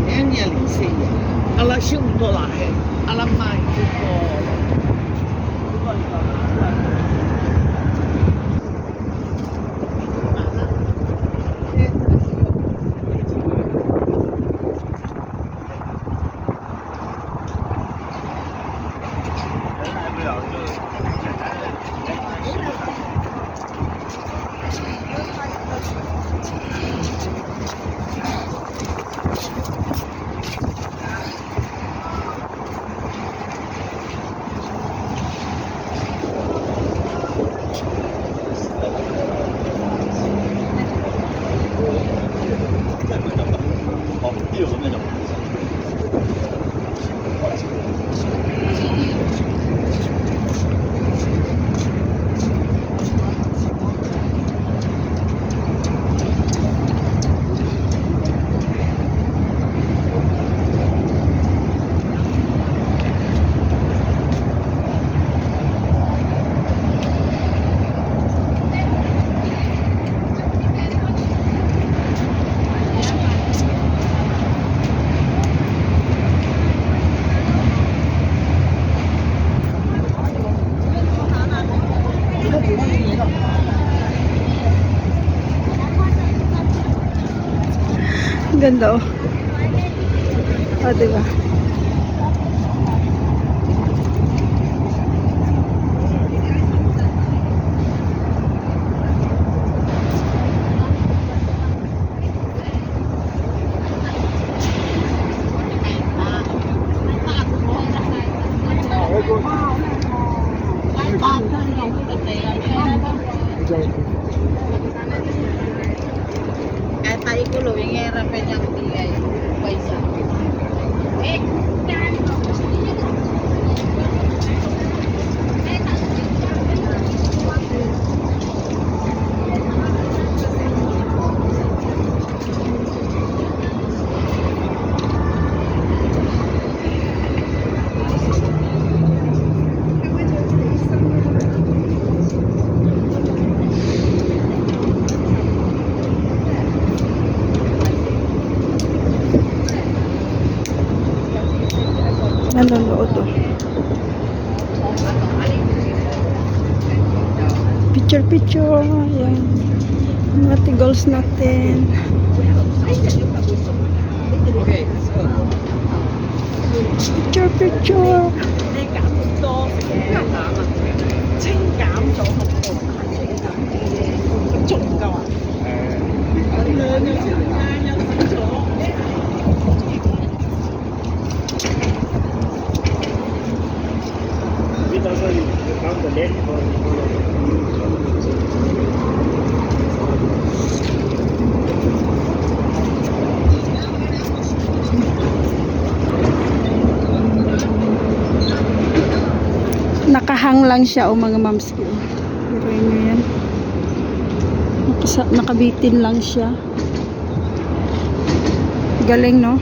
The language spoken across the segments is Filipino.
2年04月，阿拉修唔到啦，阿拉買嗰Ganda oh. Oh, diba? Kahit tayo kulo, yung hirapan niya bigay. Paisa. Nanonood oh. Picture. Ayan. Mga tigals natin. Okay, let's go. Picture. 你減多嘅膽啊，清減咗好多，清減咁仲唔夠啊？兩有時間有少咗。Nakahang lang siya o mga mams ko. Pero nyo yan. Nakabitin lang siya. Galing no?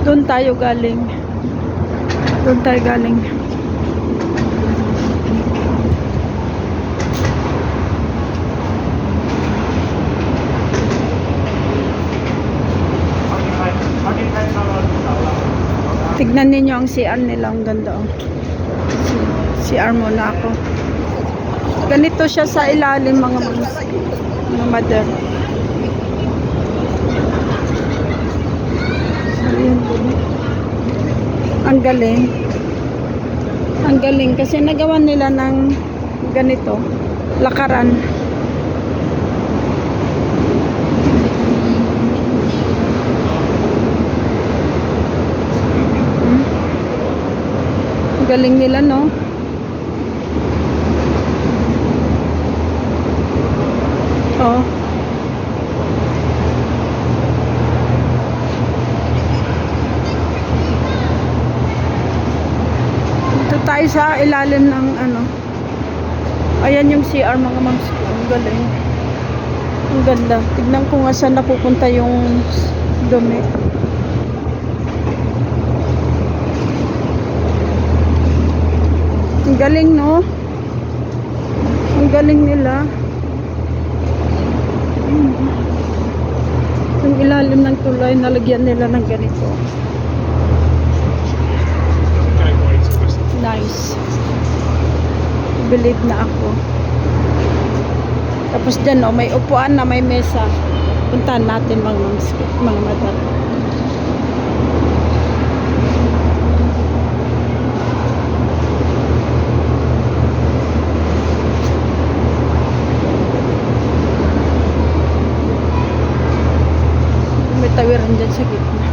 Doon tayo galing. Doon tayo galing. Tignan ninyo ang CR nila. Ang ganda. Oh. CR muna ako. Ganito siya sa ilalim mga mother. Ayan. Ang galing. Ang galing kasi nagawa nila ng ganito. Lakaran. Ang galing nila, no? Oh. Dito tayo sa ilalim ng ano. Ayan yung CR mga mams. Ang galing. Ang ganda. Tignan ko nga saan napupunta yung dumi. Ang galing, no? Ang galing nila. Yung ilalim ng tulay, nalagyan nila ng ganito. Nice. Believe na ako. Tapos dyan, oh, may upuan na may mesa. Puntahan natin mga mata. May tawiran dyan sa gitna.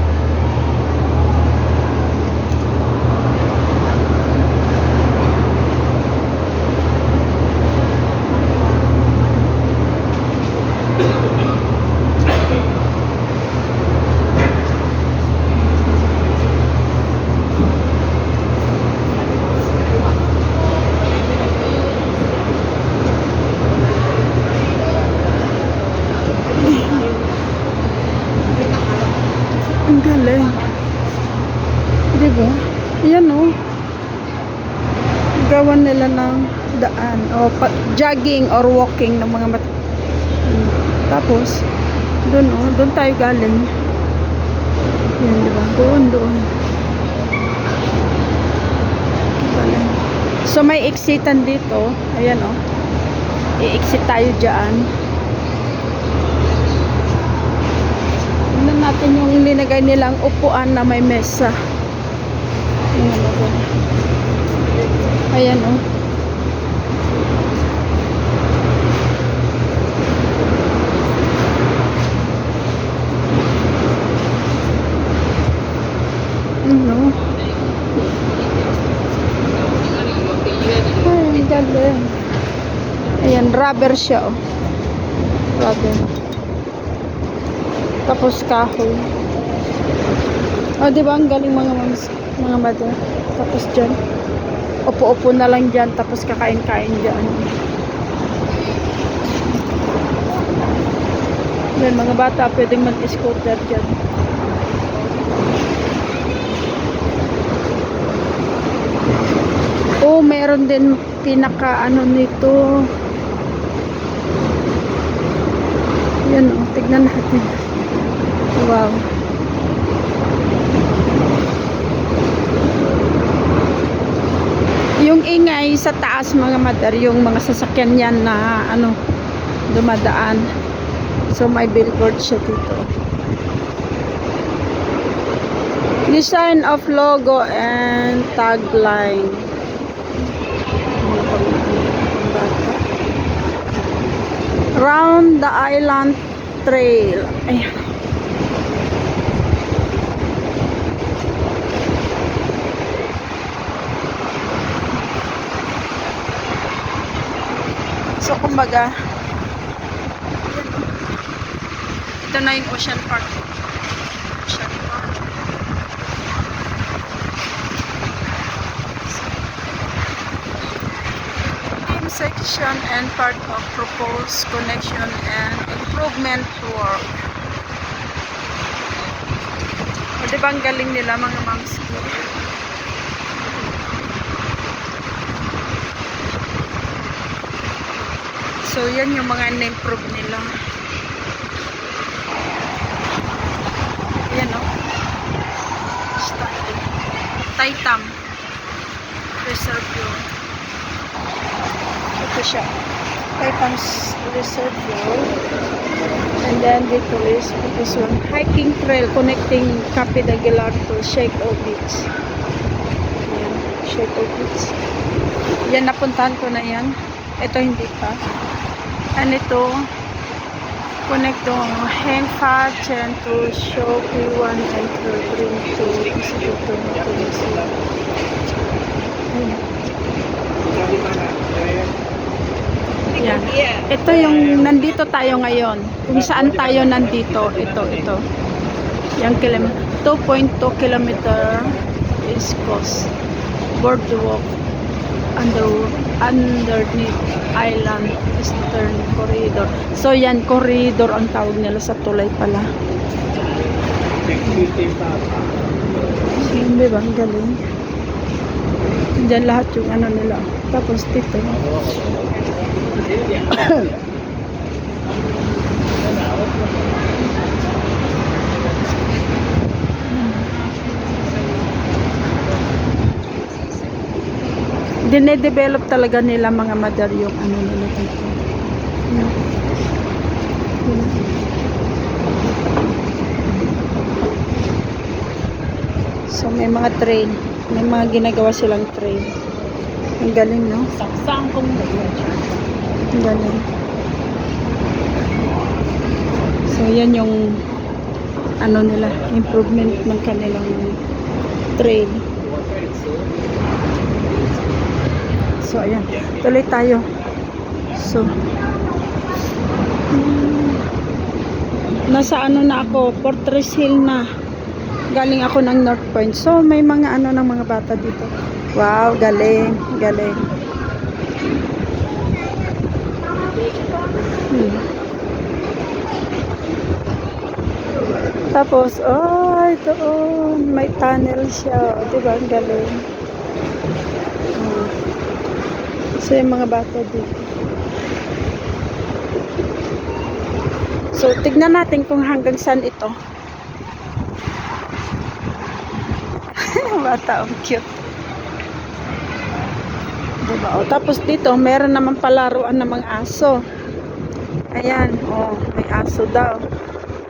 Ang galing. Diba? Yan, oh. Gawan nila ng daan. O, jogging or walking ng mga Tapos, doon, oh. Doon tayo galing. Yan, diba? Doon. Galing. So, may exitan dito. Ayan, oh. I-exit tayo dyan. Tignan natin yung linagay nilang upuan na may mesa. Ayan, oh. Ano? Ay, ang galing. Ayan, rubber siya, oh. Rubber. Tapos kahoy. O, diba ang galing mga mother. Tapos dyan, upo-upo na lang dyan. Tapos kakain-kain dyan. Yan, mga bata pwedeng mag-scooter dyan. Oh, meron din pinaka ano nito. Yan, oh, tignan natin. Wow. Yung ingay sa taas mga mother, yung mga sasakyan yan na ano, dumadaan. So may billboard siya dito. Design of logo and tagline. Round the Island Trail. Ayan. So, kumbaga, ito na yung Ocean Park. Ocean Park. Team section and part of proposed connection and improvement work. Di ba ang galing nila mga moms ko? So, yan yung mga na-improve nila. Yan o. Taitam. Reservoir. Ito siya. Taitam's Reservoir. And then dito is this one. Hiking trail connecting Cape de Aguilar to Sheikh Beach. Yan. Sheikh Beach. Yan, napuntahan ko na yan. Ito hindi pa. And ito, connect to Hengpa, Chen to Shokiwan and bring to Instituto Matunisi. Yan. Ito yung nandito tayo ngayon. Kung saan tayo nandito, ito. Yung 2.2 kilometer is coast. Boardwalk underneath island eastern corridor. So yan, corridor ang tawag nila sa tulay pala. So, hindi ba? Ang galing. Diyan lahat yung ano nila. Tapos dito. Dine-develop talaga nila mga mother yung ano nila dito. So may mga train, may mga ginagawa silang train. Ang galing, no? Ang galing. So yan yung ano nila, improvement ng kanilang train. So, ayan. Tuloy tayo. So, nasa ano na ako, Fortress Hill na. Galing ako ng North Point. So, may mga ano ng mga bata dito. Wow, galing. Galing. Tapos, ito, may tunnel siya. Diba? Ang galing. So, yung mga bata dito. So, tignan natin kung hanggang saan ito. Bata, ang cute. Diba? O, tapos dito, meron naman palaruan ng mga aso. Ayan, may aso daw.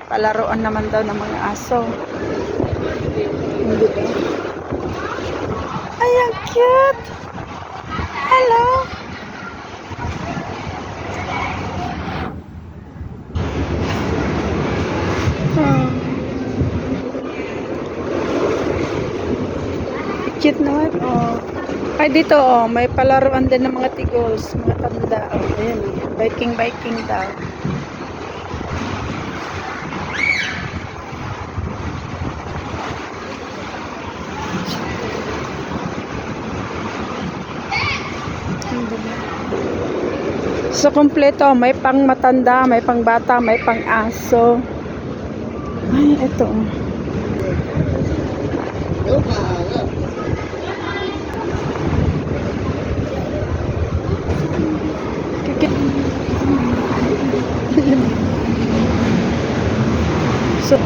Palaruan naman daw ng mga aso. Diba? Ay, ang cute! Hello! Cute naman. Ay, dito, may palaruan din ng mga tigols, mga tanda. Ayan, biking daw. So, kompleto. May pang matanda, may pang bata, may pang aso. Ay, ito. So,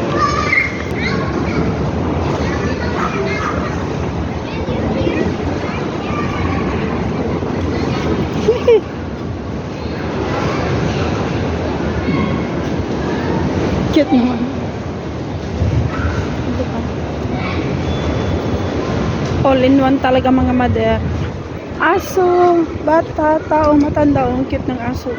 cute naman. All in one talaga mga mother. Aso, bata, tao, matanda. Ang cute ng aso.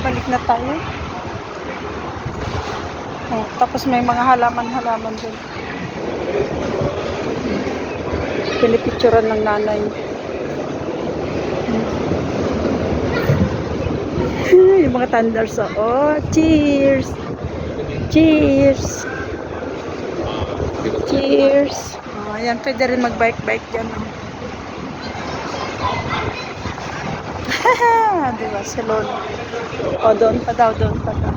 Balik na tayo. Tapos may mga halaman-halaman dun. Pinipicturan ng nanay. Yung mga thunders. Cheers! Cheers! Cheers! Ayan, pwede rin mag-bike-bike dyan. Diba, si Lolo. O, doon pa daw, doon pa daw.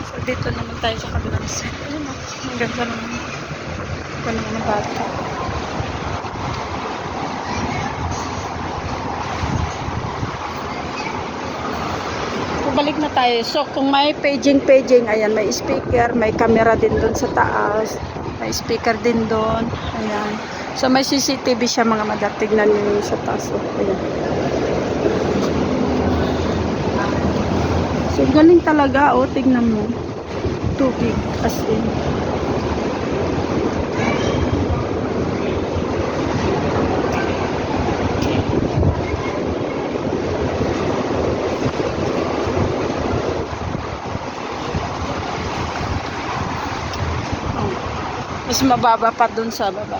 So, dito naman tayo sa kabilang set. Ayun, ang ganda naman. Ganda naman ng bata. Balik na tayo. So, kung may paging, ayan, may speaker, may camera din doon sa taas. May speaker din doon. Ayan. So, may CCTV siya mga madar. Tignan nyo sa taas. Oh, ayan. So, galing talaga. Oh, tignan mo. Tubig. As in. Mas mababa pa dun sa baba.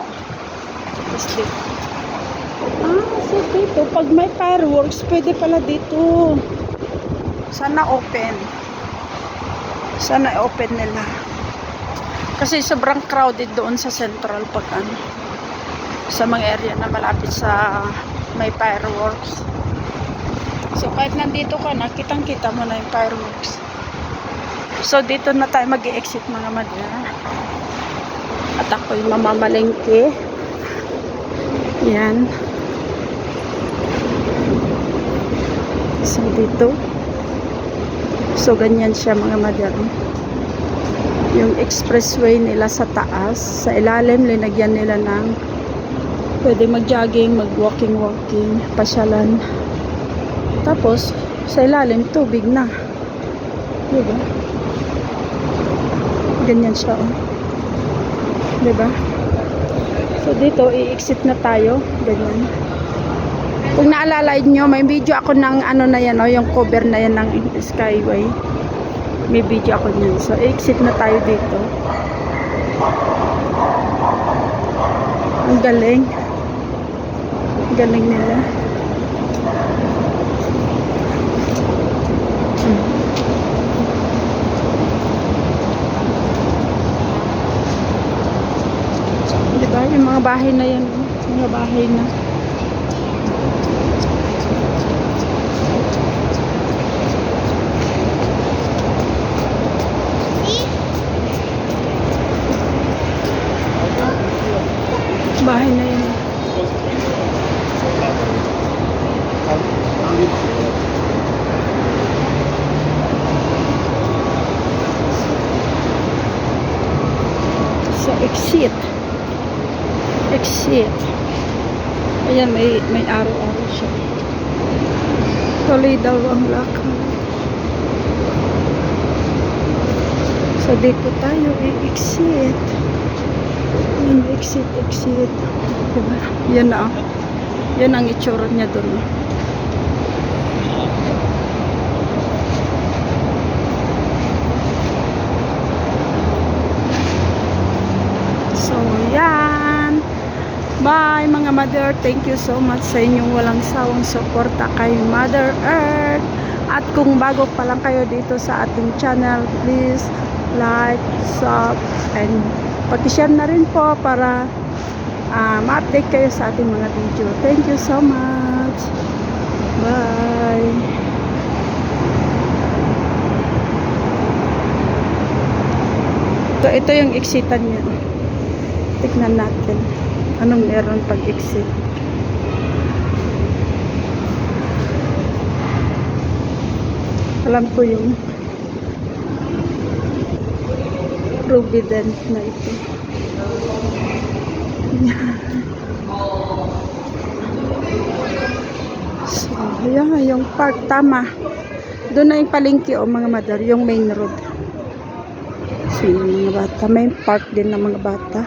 Tapos dito. So dito, pag may fireworks, pwede pala dito. Sana open. Sana open nila. Kasi sobrang crowded doon sa central pag ano. Sa mga area na malapit sa may fireworks. So kahit nandito ka na, kitang-kita mo na yung fireworks. So dito na tayo mag-i-exit mga madya. At ako'y mamamalengke. Yan. So, dito. So, ganyan siya mga madam. Yung expressway nila sa taas. Sa ilalim, linagyan nila ng pwede mag-jogging, mag-walking, pasyalan. Tapos, sa ilalim, tubig na. Diba? Ganyan siya, oh. Diba? So dito i-exit na tayo, ganyan. Kung naalala nyo, may video ako ng ano na yan, yung cover na yan ng Skyway. May video ako niyan. So i-exit na tayo dito. Ang galing. Ang galing nila. Diba? Yung mga bahay na yan. Mga bahay na. Bahay na yan. So, exit. Ayan, may araw-araw siya. Tuloy daw ang lakad. So dito tayo i-exit. Ayan, exit. Diba? Yan na, oh. Yan ang itsura niya doon, oh. So, yan. Bye mga mother. Thank you so much sa inyong walang sawang suporta kay Mother Earth. At kung bago pa lang kayo dito sa ating channel, please like, sub, and pag-share na rin po para ma-update kayo sa ating mga video. Thank you so much. Bye. Ito yung exitan niya. Tignan natin. Anong meron pag-exit? Alam ko yung Provident na ito. So, yan yung park. Tama. Doon na yung palengke, o mga madar, yung main road. So, yung mga bata. May park din ng mga bata.